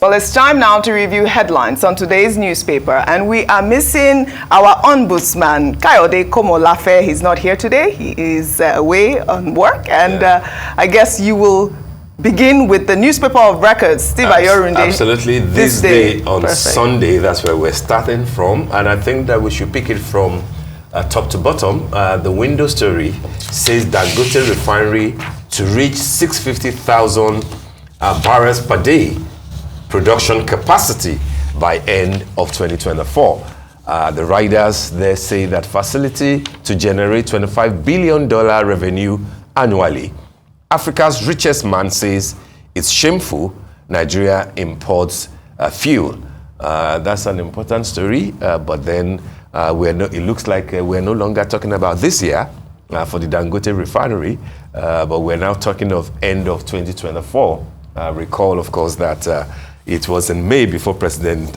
Well, it's time now to review headlines on today's newspaper, and we are missing our ombudsman, Kayode Komolafe. He's not here today. He is away on work, and I guess you will begin with the newspaper of records, Steve Ayorunde. Absolutely. This day on Sunday, that's where we're starting from, and I think that we should pick it from top to bottom. The window story says Dangote refinery to reach 650,000 barrels per day production capacity by end of 2024. The riders there say that facility to generate $25 billion revenue annually. Africa's richest man says it's shameful Nigeria imports fuel. That's an important story, but then it looks like we're no longer talking about this year for the Dangote refinery, but we're now talking of end of 2024. Recall, of course, that it was in May before President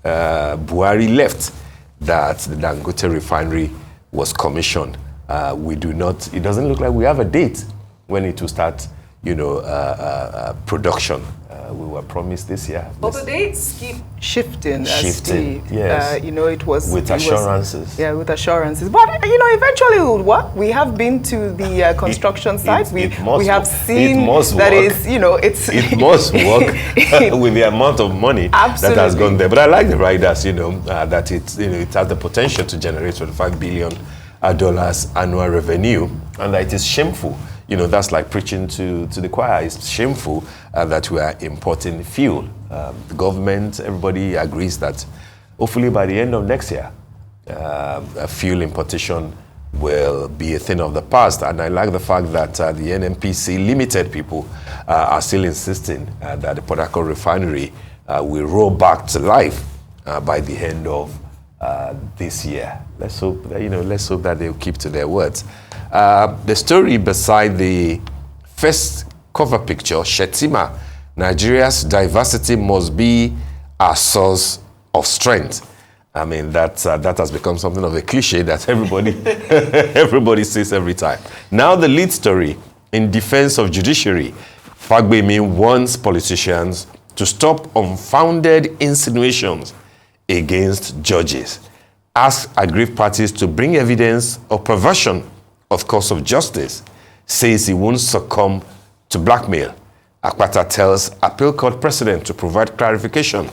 Buhari left that the Dangote refinery was commissioned. It doesn't look like we have a date when it will start, production. We were promised this year. But the dates keep shifting. Yes. It was with assurances. With assurances. But eventually it will work. We have been to the construction site. We have seen that it must work with the amount of money that has gone there. But I like the riders, that it has the potential to generate $25 billion annual revenue, and that it is shameful. That's like preaching to the choir. It's shameful that we are importing fuel. The government, everybody agrees that hopefully by the end of next year, fuel importation will be a thing of the past. And I like the fact that the NNPC limited people are still insisting that the Port Harcourt refinery will roll back to life by the end of this year. Let's hope that they'll keep to their words. The story beside the first cover picture, Shetima, Nigeria's diversity must be our source of strength. I mean, that has become something of a cliche that everybody says every time. Now the lead story, in defense of Judiciary, Fagbemi warns politicians to stop unfounded insinuations against judges. Asks aggrieved parties to bring evidence of perversion of course of justice, says he won't succumb to blackmail. Akpata tells appeal court president to provide clarification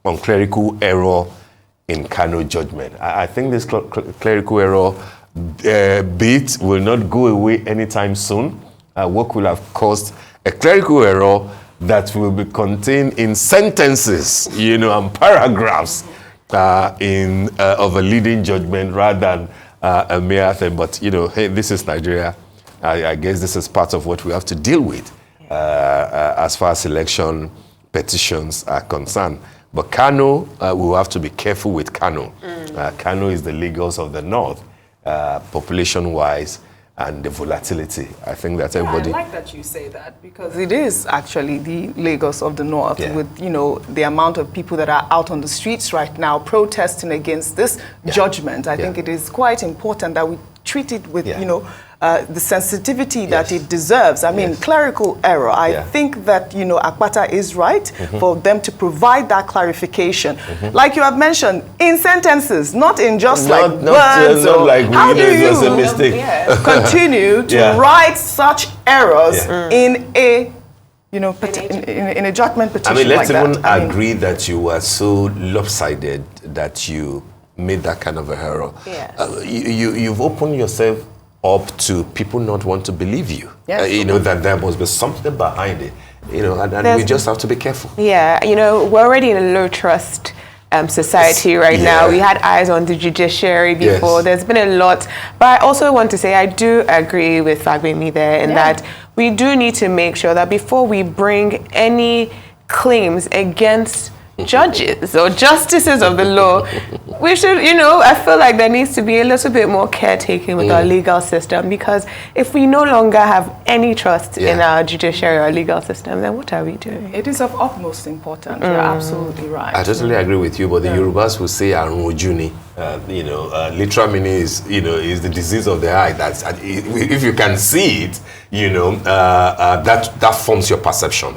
on clerical error in Kano judgment. I think this clerical error bit will not go away anytime soon. What could have caused a clerical error that will be contained in sentences, and paragraphs of a leading judgment rather than a mere thing. But hey, this is Nigeria. I guess this is part of what we have to deal with as far as election petitions are concerned. But Kano, we will have to be careful with Kano. Kano is the Lagos of the North, population-wise, and the volatility. I think that everybody... I like that you say that, because it is actually the Lagos of the North, with, the amount of people that are out on the streets right now protesting against this judgment. I think it is quite important that we treat it with, the sensitivity that it deserves. I mean, clerical error. I think that, Akpata is right for them to provide that clarification. Like you have mentioned, in sentences, not in just words. Not like how do you was a mistake. Continue to write such errors in a in a judgment petition? I mean, let's even agree that you were so lopsided that you made that kind of a error. You've opened yourself up to people not want to believe you. That there must be something behind it. And we just have to be careful. We're already in a low trust society right now. We had eyes on the judiciary before. There's been a lot. But I also want to say I do agree with Fagbemi there in that we do need to make sure that before we bring any claims against judges or justices of the law, we should, I feel like there needs to be a little bit more caretaking with our legal system, because if we no longer have any trust in our judiciary or legal system, then what are we doing? It is of utmost importance. You're absolutely right. I totally agree with you, but the Yorubas will say "Arun Ojuni," literal meaning is, is the disease of the eye. That's, if you can see it, that forms your perception.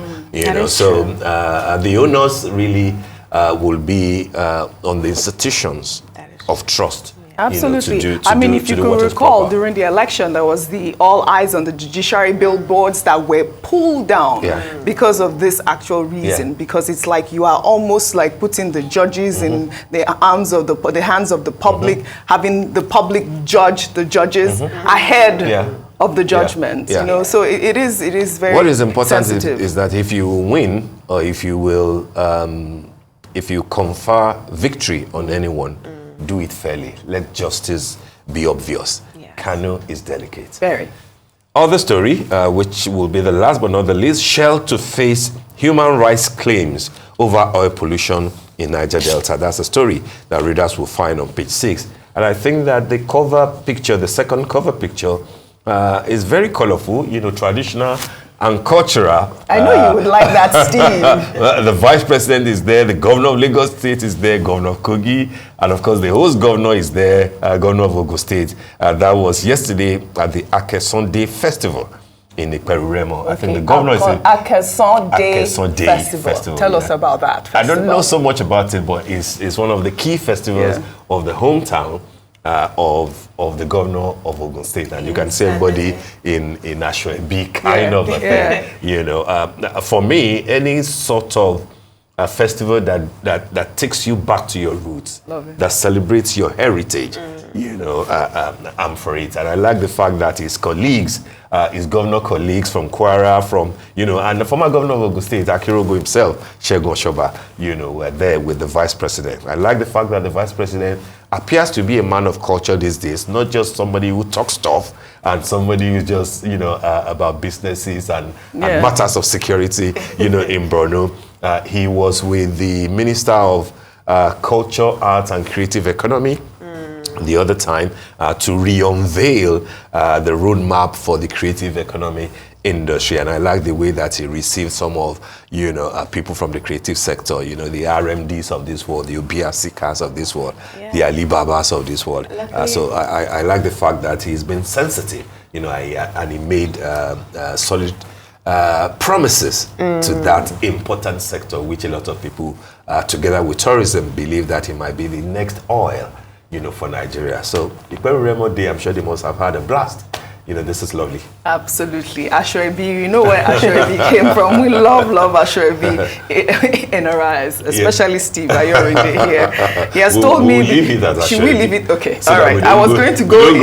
So the onus really will be on the institutions of trust. Absolutely. If you could recall, during the election, there was the all eyes on the judiciary billboards that were pulled down because of this actual reason. Because it's like you are almost like putting the judges in the hands of the public, having the public judge the judges ahead of the judgment. So it is very. What is important sensitive. is that if you win, or if you will, if you confer victory on anyone, do it fairly. Let justice be obvious. Kano is delicate. Very. Other story, which will be the last but not the least, Shell to face human rights claims over oil pollution in Niger Delta. That's a story that readers will find on page 6. And I think that the cover picture, the second cover picture, is very colorful, traditional and cultural. I know you would like that, Steve. The vice president is there, the governor of Lagos State is there, Governor of Kogi, and of course the host governor is there, Governor of Ogun State. That was yesterday at the Akesonde Festival in Iperuremo. I think the governor is in Akesonde Festival. Tell us about that festival. I don't know so much about it, but it's one of the key festivals of the hometown of the governor of Ogun State, and you can see everybody in Ashwebi kind of a thing. For me, any sort of a festival that takes you back to your roots, that celebrates your heritage, I'm for it. And I like the fact that his colleagues, his governor colleagues from Kwara, and the former governor of Ogun State, Akirogo himself, Shegun Oshoba, were there with the vice president. I like the fact that the vice president appears to be a man of culture these days, not just somebody who talks stuff and somebody who's just, about businesses and matters of security, in Borno. He was with the Minister of Culture, Arts and Creative Economy the other time to re-unveil the roadmap for the creative economy industry. And I like the way that he received some of, people from the creative sector, the RMDs of this world, the Obiasikas of this world, the Alibabas of this world. So I like the fact that he's been sensitive, and he made solid promises to that important sector, which a lot of people, together with tourism, believe that it might be the next oil, for Nigeria. So, Iperuremo Day, I'm sure they must have had a blast. This is lovely. Absolutely. Ashwebi, you know where Ashwebi came from. We love Ashwebi in our eyes, especially Steve Ayorinde here. He has told me. Leave it as Ashwebi. Should we leave it? Okay. So all right. I was going to go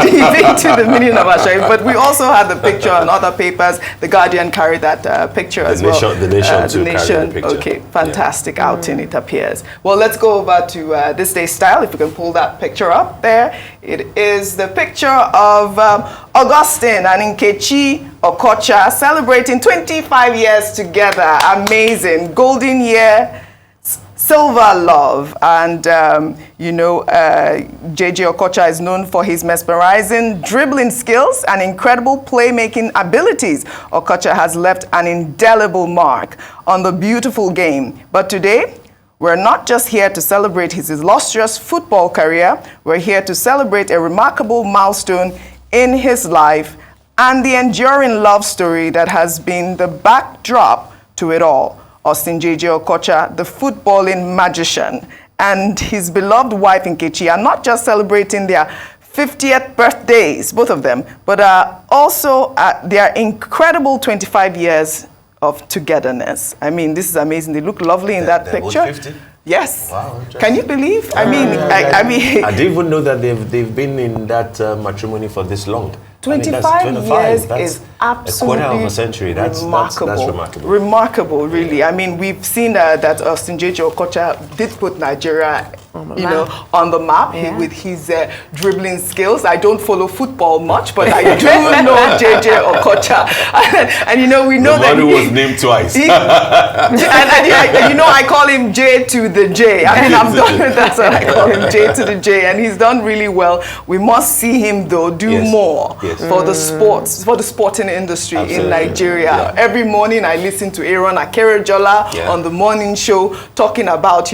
deep into the meaning of Ashwebi, but we also had the picture on other papers. The Guardian carried that picture as well. The Nation too carried the picture. Okay, fantastic outing it appears. Well, let's go over to This Day Style. If we can pull that picture up there. It is the picture of Augustine and Nkechi Okocha celebrating 25 years together. Amazing. Golden year, silver love. And, JJ Okocha is known for his mesmerizing dribbling skills and incredible playmaking abilities. Okocha has left an indelible mark on the beautiful game. But today, we're not just here to celebrate his illustrious football career, we're here to celebrate a remarkable milestone in his life and the enduring love story that has been the backdrop to it all. Austin JJ Okocha, the footballing magician, and his beloved wife Nkechi are not just celebrating their 50th birthdays, both of them, but also their incredible 25 years of togetherness. I mean, this is amazing. They look lovely in that picture. 50? Yes. Wow, can you believe? I mean, I didn't even know that they've been in that matrimony for this long. 25 years is absolutely a quarter of a century. That's remarkable. Remarkable, really. Yeah. I mean, we've seen that Austin JJ Okocha did put Nigeria, on the map with his dribbling skills. I don't follow football much, but I do know JJ Okocha, and we know the that one who was named twice. I call him J to the J. I mean, I'm done with that, so I call him J to the J, and he's done really well. We must see him though do more. For the sporting industry in Nigeria. Yeah. Every morning I listen to Aaron Akerejola on the morning show talking about,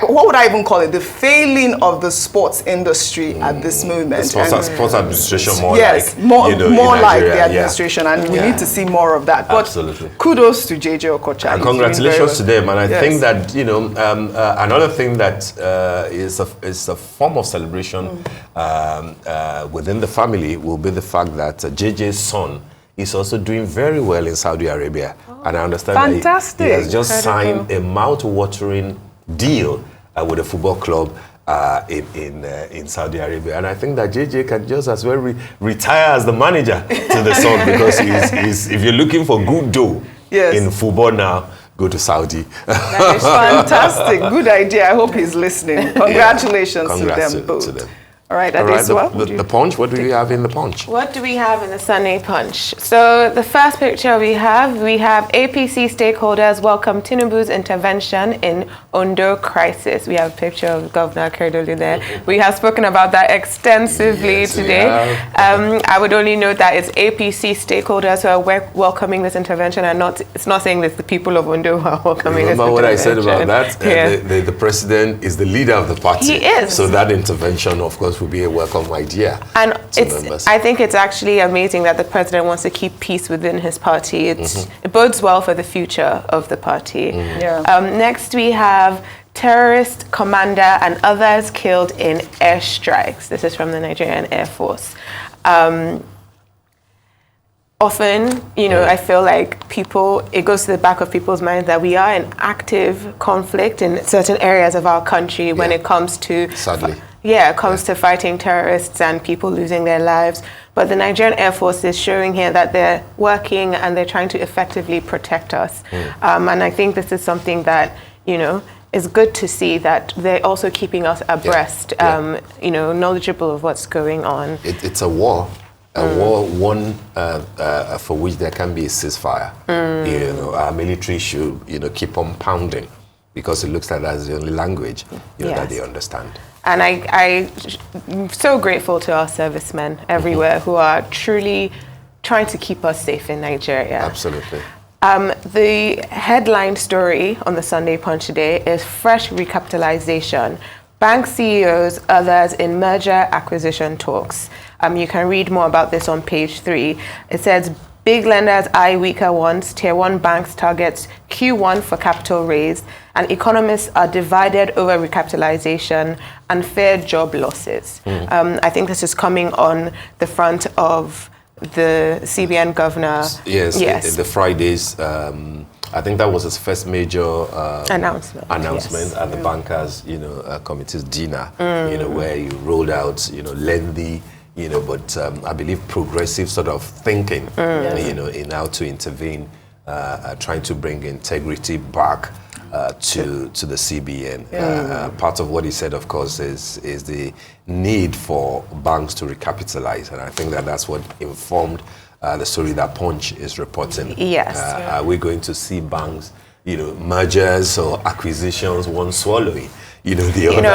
what would I even call it? The failing of the sports industry at this moment. Sports administration more yes, like, more like the Nigeria, administration, and we need to see more of that. But absolutely. Kudos to JJ Okocha. And congratulations to them. And I think that, another thing that is a form of celebration within the family will be the fact that JJ's son is also doing very well in Saudi Arabia. And I understand that he has just signed a mouth-watering deal with a football club in Saudi Arabia. And I think that JJ can just as well retire as the manager to the son, because if you're looking for good dough in football now, go to Saudi. That is fantastic. Good idea. I hope he's listening. Congratulations to them both. To them. All right, the punch, what do we have in the punch? What do we have in the Sunday punch? So the first picture we have APC stakeholders welcome Tinubu's intervention in Ondo crisis. We have a picture of Governor Akeredolu there. We have spoken about that extensively today. I would only note that it's APC stakeholders who are welcoming this intervention, and it's not saying that the people of Ondo who are welcoming this intervention. Remember what I said about that? The president is the leader of the party. He is. So that intervention, of course, would be a welcome idea. And I think it's actually amazing that the president wants to keep peace within his party. It bodes well for the future of the party. Next, we have terrorist commander and others killed in airstrikes. This is from the Nigerian Air Force. Often, I feel like it goes to the back of people's minds that we are in active conflict in certain areas of our country when it comes to... Sadly. It comes to fighting terrorists and people losing their lives. But the Nigerian Air Force is showing here that they're working and they're trying to effectively protect us. And I think this is something that, is good to see, that they're also keeping us abreast, knowledgeable of what's going on. It's a war. A war won for which there can be a ceasefire. Our military should, keep on pounding, because it looks like that's the only language that they understand. And I'm so grateful to our servicemen everywhere who are truly trying to keep us safe in Nigeria. Absolutely. The headline story on the Sunday Punch today is fresh recapitalization. Bank CEOs, others in merger acquisition talks. You can read more about this on page 3. It says, big lenders eye weaker ones, Tier 1 banks targets Q1 for capital raise, and economists are divided over recapitalization and fear job losses. I think this is coming on the front of the CBN governor. Yes. The Fridays, I think that was his first major announcement at the bankers, committee's dinner, where you rolled out, lengthy, but I believe progressive sort of thinking, in how to intervene, trying to bring integrity back to the CBN. Part of what he said, of course, is the need for banks to recapitalize, and I think that's what informed the story that Punch is reporting. Yes. Are we going to see banks, mergers or acquisitions, one swallowing? The other.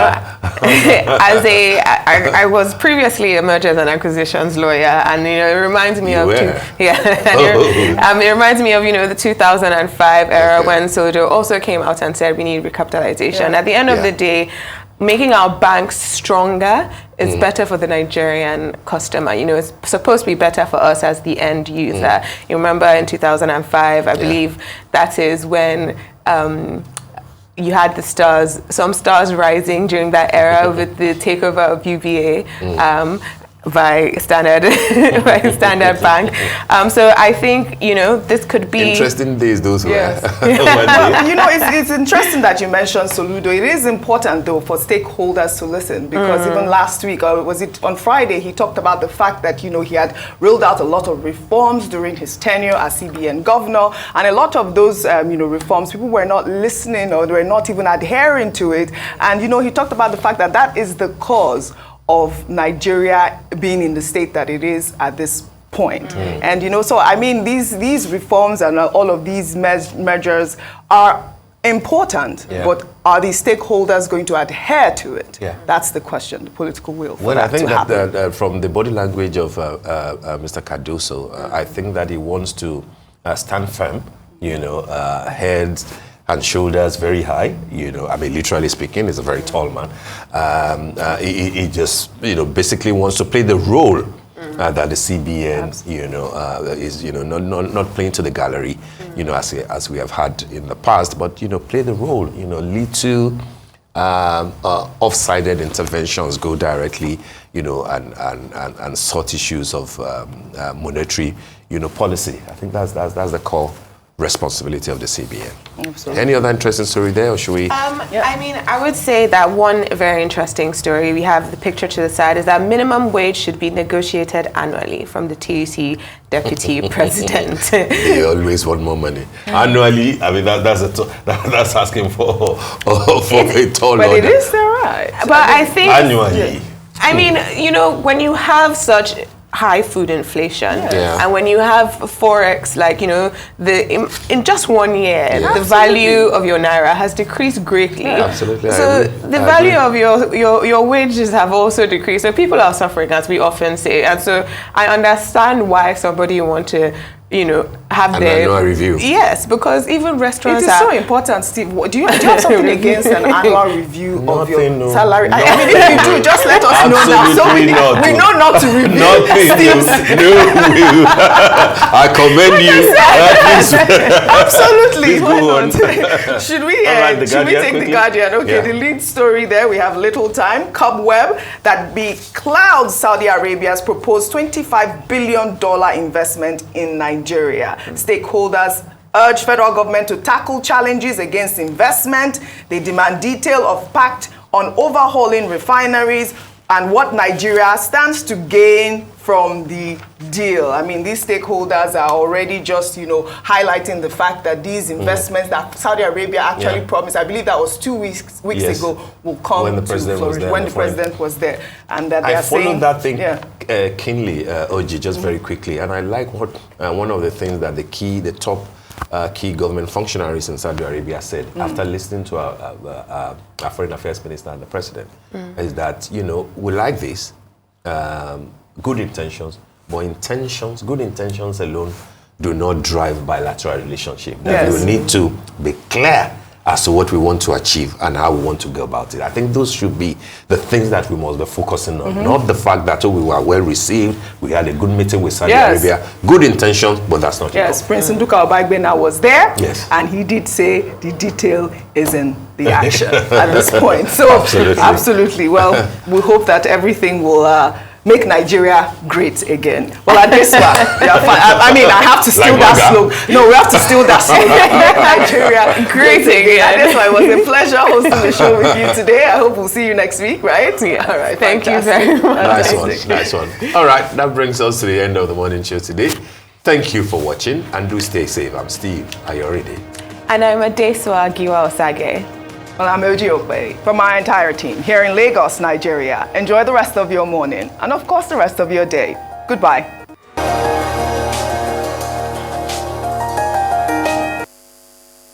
I was previously a mergers and acquisitions lawyer, and it reminds me it reminds me of the 2005 era when Sojo also came out and said we need recapitalization. At the end of the day, making our banks stronger is better for the Nigerian customer. It's supposed to be better for us as the end user. You remember in 2005, I believe that is when you had some stars rising during that era with the takeover of UBA by Standard Bank. So I think, this could be... Interesting days those were. It's interesting that you mentioned Soludo. It is important, though, for stakeholders to listen, because even last week, or was it on Friday, he talked about the fact that, he had rolled out a lot of reforms during his tenure as CBN governor, and a lot of those, reforms, people were not listening, or they were not even adhering to it. And, he talked about the fact that that is the cause of Nigeria being in the state that it is at this point. And so I mean, these reforms and all of these measures are important, but are the stakeholders going to adhere to it? That's the question, the political will. Well, I think that from the body language of Mr. Cardoso, I think that he wants to stand firm, heads and shoulders very high. You know, I mean, literally speaking, he's a very tall man. He just, you know, basically wants to play the role that the CBN, you know, is, you know, not playing to the gallery, you know, as we have had in the past, but, you know, play the role, you know, lead to off-sided interventions, go directly, you know, and sort issues of monetary, you know, policy. I think that's the core responsibility of the CBN. Absolutely. Any other interesting story there, or should we? I mean, I would say that one very interesting story, we have the picture to the side, is that minimum wage should be negotiated annually from the TUC Deputy President. They always want more money. Annually, I mean, that's asking for a tall But order. it is all right. But I think... Annually. I mean, you know, when you have such high food inflation, and when you have forex, like, you know, in just 1 year, the value of your naira has decreased greatly. Absolutely. So the value of your wages have also decreased. So people are suffering, as we often say. And so I understand why somebody want to, you know, have an annual review. Yes, because even restaurants it is so important, Steve. Do you have something against an annual review of your salary? I mean, if you do, just let us know now. So we know not to review. I commend you. Absolutely. Why not? Should we take the Guardian? Okay, the lead story there, we have little time. Cobweb that beclouds Saudi Arabia's proposed $25 billion investment in Nigeria. Stakeholders urge federal government to tackle challenges against investment. They demand detail of pact on overhauling refineries and what Nigeria stands to gain from the deal. I mean, these stakeholders are already just, you know, highlighting the fact that these investments that Saudi Arabia actually promised, I believe that was 2 weeks ago, will come when the president was there. And that I followed that thing keenly, Oji, just very quickly. And I like what one of the things that the top key government functionaries in Saudi Arabia said after listening to our foreign affairs minister and the president, is that, you know, we like this, good intentions, but good intentions alone do not drive bilateral relationship. That we need to be clear as to what we want to achieve and how we want to go about it. I think those should be the things that we must be focusing on, not the fact that we were well received, we had a good meeting with Saudi Arabia, good intentions, but that's not enough. Prince Nduka Obagbena was there, and he did say the detail is in the action at this point. So absolutely. Well, we hope that everything will make Nigeria great again. Well, at this one, I mean, I have to steal that slogan. No, we have to steal that slogan. Make Nigeria great again. At this one, it was a pleasure hosting the show with you today. I hope we'll see you next week, right? Yeah. All right. Thank you very much. Nice one. All right, that brings us to the end of the morning show today. Thank you for watching, and do stay safe. I'm Steve Ayoride. And I'm Adesua Giwa Osage. Well, I'm Oji Okwe from our entire team here in Lagos, Nigeria. Enjoy the rest of your morning and, of course, the rest of your day. Goodbye.